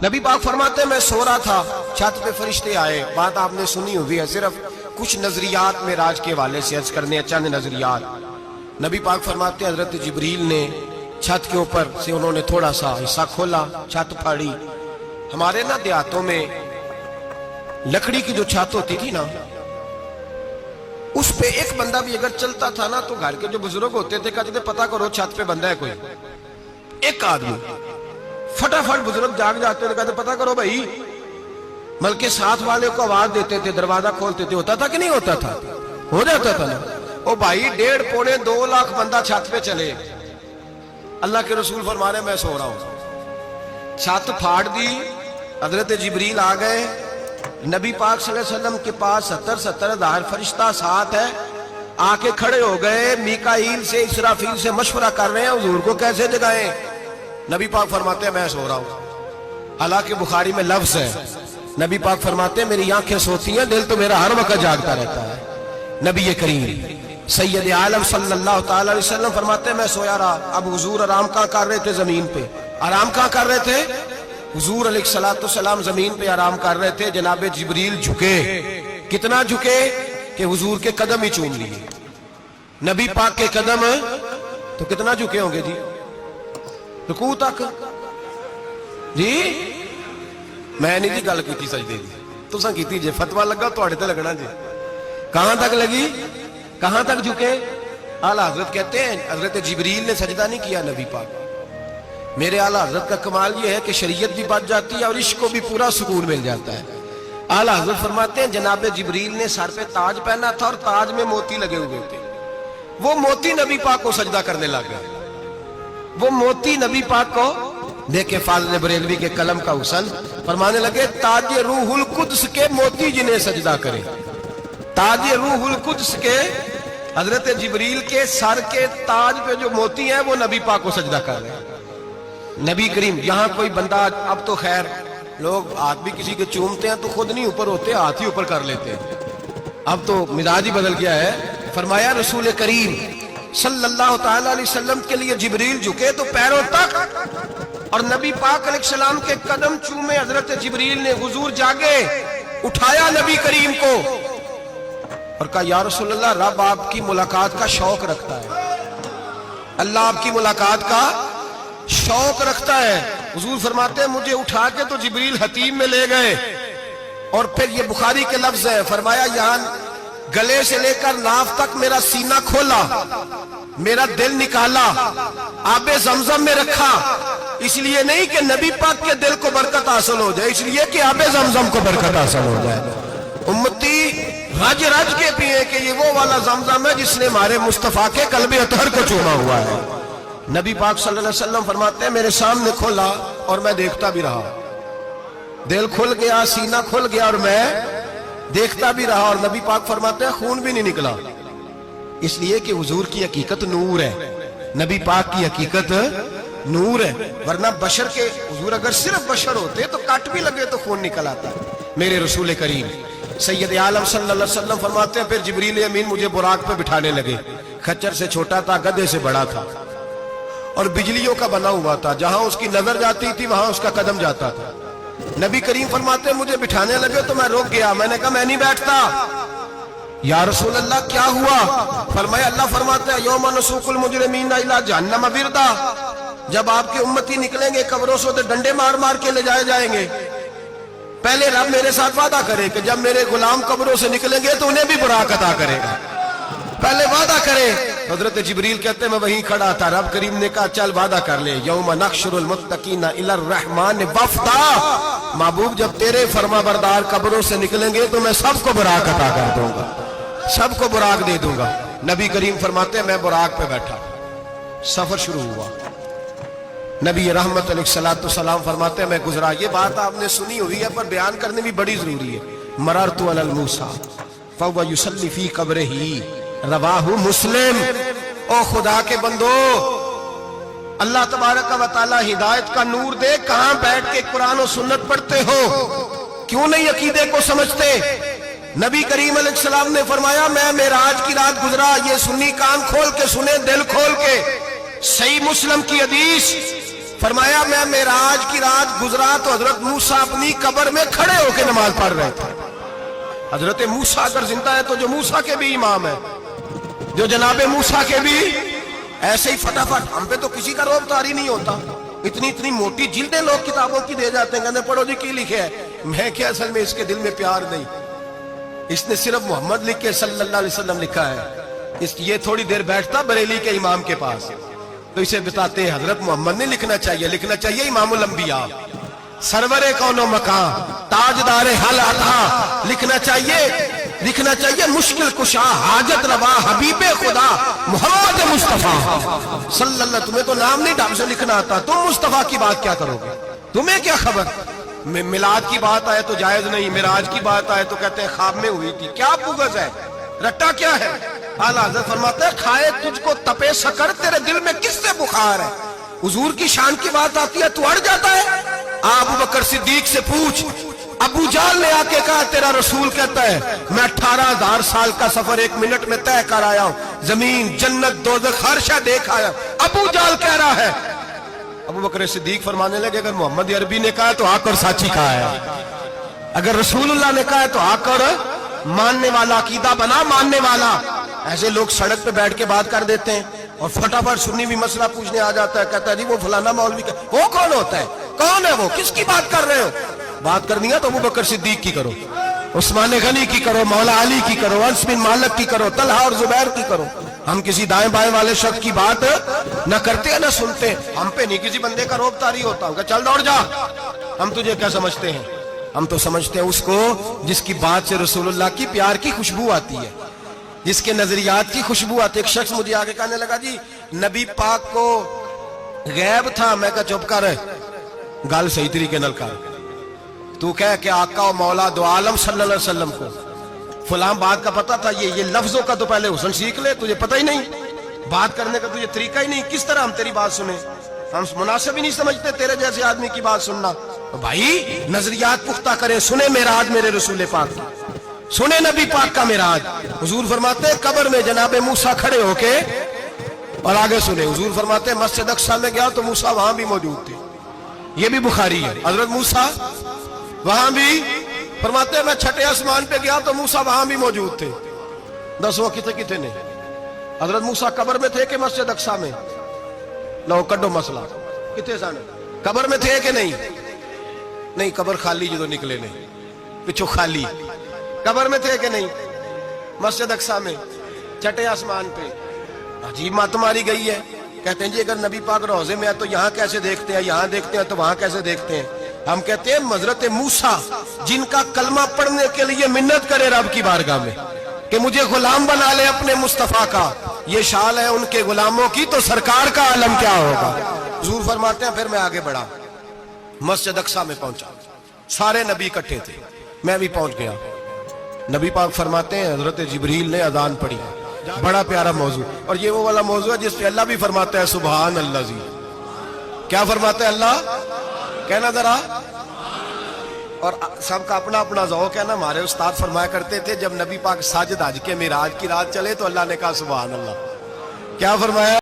نبی پاک فرماتے ہیں میں سو رہا تھا، چھت پہ فرشتے آئے. بات آپ نے سنی ہوئی ہے، صرف کچھ نظریات معراج کے حوالے سے عرض کرنے ہیں، چند نظریات. نبی پاک فرماتے ہیں حضرت جبریل نے چھت کے اوپر سے انہوں نے تھوڑا سا حصہ کھولا، چھت پھاڑی. ہمارے نا دیہاتوں میں لکڑی کی جو چھت ہوتی تھی نا، اس پہ ایک بندہ بھی اگر چلتا تھا نا تو گھر کے جو بزرگ ہوتے تھے کہتے تھے پتہ کرو چھت پہ بندہ ہے کوئی. ایک آدمی فٹافٹ بزرگ جاگ جاتے تھے، کہتے پتہ کرو بھائی. بلکہ ساتھ والے کو آواز دیتے تھے، دروازہ کھولتے تھے. ہوتا تھا کہ نہیں ہوتا تھا؟ ہو جاتا تھا نا. او بھائی 1.5 پونے 2 لاکھ بندہ چھت پہ چلے. اللہ کے رسول فرما رہے میں سو رہا ہوں. چھت پھاڑ دی، حضرت جبریل آ گئے. نبی پاک صلی اللہ علیہ وسلم کے پاس 70 ہزار فرشتہ ساتھ ہے، آ کے کھڑے ہو گئے. میکائیل سے اسرافیل سے مشورہ کر رہے ہیں حضور کو کیسے جگائیں. نبی پاک فرماتے ہیں میں سو رہا ہوں. حالانکہ بخاری میں لفظ ہے، نبی پاک فرماتے ہیں میری آنکھیں سوتی ہیں، دل تو میرا ہر وقت جاگتا رہتا ہے. نبی کریم سید عالم صلی اللہ تعالی علیہ وسلم فرماتے ہیں میں سویا رہا. اب حضور آرام کہاں کر رہے تھے؟ زمین پہ. آرام کہاں کر رہے تھے؟ حضور علیہ السلام زمین پہ آرام کر رہے تھے. جناب جبریل جھکے. کتنا جھکے کہ حضور کے قدم ہی چوم لیے. نبی پاک کے قدم تو کتنا جھکے ہوں گے جی؟ رکوع تک. جی میں نہیں جی گل کی سجدے دی، تساں کیتی جے. فتویٰ لگا تواڈے تے لگنا جی. کہاں تک لگی؟ کہاں تک جھکے؟ اعلیٰ حضرت کہتے ہیں حضرت جبریل نے سجدہ نہیں کیا نبی پاک. میرے اعلیٰ حضرت کا کمال یہ ہے کہ شریعت بھی بچ جاتی ہے اور عشق کو بھی پورا سکون مل جاتا ہے. اعلیٰ حضرت فرماتے ہیں جناب جبریل نے سر پہ تاج پہنا تھا اور تاج میں موتی لگے ہوئے تھے. وہ موتی نبی پاک کو سجدہ کرنے لگ گئے. وہ موتی نبی پاک کو دیکھے. فاضل بریلوی کے قلم کا حسن فرمانے لگے تاج روح القدس کے موتی جنہیں سجدہ کرے. تاج روح القدس کے حضرت جبریل کے سر کے تاج پہ جو موتی ہیں وہ نبی پاک کو سجدہ کر رہے ہیں. نبی کریم یہاں کوئی بندہ، اب تو خیر لوگ ہاتھ بھی کسی کے چومتے ہیں تو خود نہیں اوپر ہوتے، ہاتھ ہی اوپر کر لیتے ہیں. اب تو مزاج ہی بدل گیا ہے. فرمایا رسول کریم صلی اللہ تعالی علیہ وسلم کے لیے جبریل جھکے تو پیروں تک، اور نبی پاک علیہ السلام کے قدم چومے. حضرت جبریل نے حضور جاگے، اٹھایا نبی کریم کو اور کہا یا رسول اللہ رب آپ کی ملاقات کا شوق رکھتا ہے. اللہ آپ کی ملاقات کا شوق رکھتا ہے. حضور فرماتے ہیں مجھے اٹھا کے تو جبریل حتیم میں لے گئے. اور پھر یہ بخاری کے لفظ ہے، فرمایا یہاں گلے سے لے کر ناف تک میرا سینہ کھولا، میرا دل نکالا، آب زمزم میں رکھا. اس لیے نہیں کہ نبی پاک کے دل کو برکت حاصل ہو جائے، اس لیے کہ آب زمزم کو برکت حاصل ہو جائے. امتی رج رج کے پیئے کہ یہ وہ والا زمزم ہے جس نے ہمارے مصطفیٰ کے قلب اطہر کو چوما ہوا ہے. نبی پاک صلی اللہ علیہ وسلم فرماتے ہیں میرے سامنے کھولا اور میں دیکھتا بھی رہا. دل کھل گیا، سینہ کھل گیا اور میں دیکھتا بھی رہا. اور نبی پاک فرماتے ہیں خون بھی نہیں نکلا، اس لیے کہ حضور کی حقیقت نور ہے. نبی پاک کی حقیقت نور ہے. ورنہ بشر کے حضور اگر صرف بشر ہوتے تو کٹ بھی لگے تو خون نکل آتا. میرے رسول کریم سید عالم صلی اللہ علیہ وسلم فرماتے ہیں پھر جبریل امین مجھے براق پہ بٹھانے لگے. خچر سے چھوٹا تھا، گدھے سے بڑا تھا اور بجلیوں کا بنا ہوا تھا. جہاں اس کی نظر جاتی تھی وہاں اس کا قدم جاتا تھا. نبی کریم فرماتے ہیں مجھے بٹھانے لگے تو میں رک گیا. میں نے کہا میں نہیں بیٹھتا. یا رسول اللہ کیا ہوا؟ فرمایا اللہ فرماتا ہے یوم نسوق المجرمین الی جہنم وردا. جب آپ کے امتی نکلیں گے قبروں سے تو ڈنڈے مار مار کے لے جائے جائیں گے. پہلے رب میرے ساتھ وعدہ کرے کہ جب میرے غلام قبروں سے نکلیں گے تو انہیں بھی براق عطا کرے گا. پہلے وعدہ کرے. حضرت جبریل کہتے ہیں میں وہیں کھڑا تھا. رب کریم نے کہا چل وعدہ کر لے یوم نحشر المتقین الی الرحمن وفدا. محبوب جب تیرے فرما بردار قبروں سے نکلیں گے تو میں سب کو براق عطا کر دوں گا، سب کو براق دے دوں گا. نبی کریم فرماتے ہیں میں براق پہ بیٹھا. سفر شروع ہوا. نبی رحمت علیہ السلام فرماتے ہیں میں گزرا. یہ بات آپ نے سنی ہوئی ہے پر بیان کرنے بھی بڑی ضروری ہے. مررت علی الموسیٰ فہو یصلی فی قبرہ رواہ مسلم. او خدا کے بندو اللہ تبارک و تعالی ہدایت کا نور دے. کہاں بیٹھ کے قرآن و سنت پڑھتے ہو؟ کیوں نہیں عقیدے کو سمجھتے؟ نبی کریم علیہ السلام نے فرمایا میں معراج کی رات گزرا. یہ سنی کان کھول کے سنے، دل کھول کے. صحیح مسلم کی حدیث فرمایا میں معراج کی رات گزرا تو حضرت موسیٰ اپنی قبر میں کھڑے ہو کے نماز پڑھ رہے تھے. حضرت موسیٰ اگر زندہ ہے تو جو موسیٰ کے بھی امام ہے, جو جناب موسیٰ کے بھی ایسے ہی فٹافٹ. ہم پہ تو کسی کا روب طاری نہیں ہوتا, اتنی موٹی جلدیں لوگ کتابوں کی دے جاتے ہیں, کہتے ہیں پڑھو جی کی لکھے ہے. میں کیا, اصل میں اس کے دل میں پیار نہیں, اس نے صرف محمد لکھ کے صلی اللہ علیہ وسلم لکھا ہے. یہ تھوڑی دیر بیٹھتا بریلی کے امام کے پاس تو اسے بتاتے ہیں حضرت محمد نے لکھنا چاہیے, لکھنا چاہیے امام الانبیاء, سرور کون و مکان, تاجدار حل عطا, لکھنا چاہیے مشکل کشا, حاجت روا, حبیب خدا محمد مصطفیٰ صلی اللہ. تمہیں تو نام نہیں ڈھنگ سے لکھنا آتا, تم مصطفیٰ کی بات کیا کرو گے, تمہیں کیا خبر. میلاد کی بات آئے تو جائز نہیں, معراج کی بات آئے تو کہتے ہیں خواب میں ہوئی تھی. کیا بغض ہے, رٹا کیا ہے. اعلیٰ حضرت فرماتے ہیں کھائے تجھ کو تپے سکر, تیرے دل میں کس سے بخار ہے. حضور کی شان کی بات آتی ہے تو اڑ جاتا ہے. ابو بکر صدیق سے پوچھ, ابو جال نے آ کے کہا تیرا رسول کہتا ہے میں 18,000 سال کا سفر 1 منٹ میں طے کر آیا ہوں, زمین جنت دوزخ ہر شے دیکھ آیا. ابو جال کہہ رہا ہے. ابو بکر صدیق فرمانے لگے اگر محمد عربی نے کہا تو آ کر ساتھی کہا ہے, اگر رسول اللہ نے کہا ہے تو آ کر ماننے والا, عقیدہ بنا ماننے والا. ایسے لوگ سڑک پہ بیٹھ کے بات کر دیتے ہیں اور فٹافٹ سنی بھی مسئلہ پوچھنے آ جاتا ہے, کہتا ہے جی وہ فلانا مولوی کا, وہ کون ہوتا ہے, کون ہے وہ, کس کی بات کر رہے ہو. بات کرنی ہے تو ابو بکر صدیق کی کرو, عثمان غنی کی کرو, مولا علی کی کرو, انس بن مالک کی کرو, طلحہ اور زبیر کی کرو. ہم کسی دائیں بائیں والے شخص کی بات نہ کرتے ہیں نہ سنتے. ہم پہ نہیں کسی بندے کا روب طاری ہوتا ہوں کہ چل دوڑ جا, ہم تجھے کیا سمجھتے ہیں. ہم تو سمجھتے ہیں اس کو جس کی بات سے رسول اللہ کی پیار کی خوشبو آتی ہے, جس کے نظریات کی خوشبو آتی ہے. ایک شخص مجھے آگے کہنے لگا جی نبی پاک کو غیب تھا. میں کہا چپ کر, گل صحیح طریقے نال کر. تو کہہ کہ آقا و مولا دو عالم صلی اللہ علیہ وسلم کو فلاں بات کا پتہ تھا, یہ لفظوں کا تو پہلے حسن سیکھ لے, تجھے پتہ ہی نہیں, بات کرنے کا تجھے طریقہ ہی نہیں, کس طرح ہم تیری بات سنیں. ہم مناسب ہی نہیں سمجھتے تیرے جیسے آدمی کی بات سننا. بھائی نظریات پختہ کریں, سنیں معراج میرے رسول پاک کی, سنیں نبی پاک کا معراج. حضور فرماتے ہیں قبر میں جناب موسیٰ کھڑے ہو کے, اور آگے سنیں حضور فرماتے ہیں مسجد اقصیٰ میں گیا تو موسیٰ وہاں بھی موجود تھے. یہ بھی بخاری ہے. حضرت موسیٰ وہاں بھی, فرماتے ہیں میں 6 آسمان پہ گیا تو موسیٰ وہاں بھی موجود تھے. 10 وہ کتے نے. حضرت موسیٰ قبر میں تھے کہ مسجد اقصیٰ میں, لو کڈو مسئلہ, کتے سن قبر میں تھے کہ نہیں. نہیں قبر خالی جو نکلے نہیں, پچھو خالی. قبر میں تھے کہ نہیں, مسجد اقصیٰ میں 6 آسمان پہ. عجیب بات ماری گئی ہے. کہتے ہیں جی اگر نبی پاک روضے میں ہے تو یہاں کیسے دیکھتے ہیں, یہاں دیکھتے ہیں تو وہاں کیسے دیکھتے ہیں. ہم کہتے ہیں حضرت موسیٰ جن کا کلمہ پڑھنے کے لیے منت کرے رب کی بارگاہ میں کہ مجھے غلام بنا لے اپنے مصطفیٰ کا, یہ شان ہے ان کے غلاموں کی, تو سرکار کا عالم کیا ہوگا. حضور فرماتے ہیں پھر میں آگے بڑھا, مسجد اقصیٰ میں پہنچا, سارے نبی اکٹھے تھے, میں بھی پہنچ گیا. نبی پاک فرماتے ہیں حضرت جبریل نے اذان پڑھی. بڑا پیارا موضوع, اور یہ وہ والا موضوع ہے جس پہ اللہ بھی فرماتا ہے سبحان اللہ جی. کیا فرماتا ہے اللہ, کہنا ذرا. اور سب کا اپنا اپنا ذوق ہے نا. ہمارے استاد فرمایا کرتے تھے جب نبی پاک ساجد حج کے معراج کی رات چلے تو اللہ نے کہا سبحان اللہ. کیا فرمایا,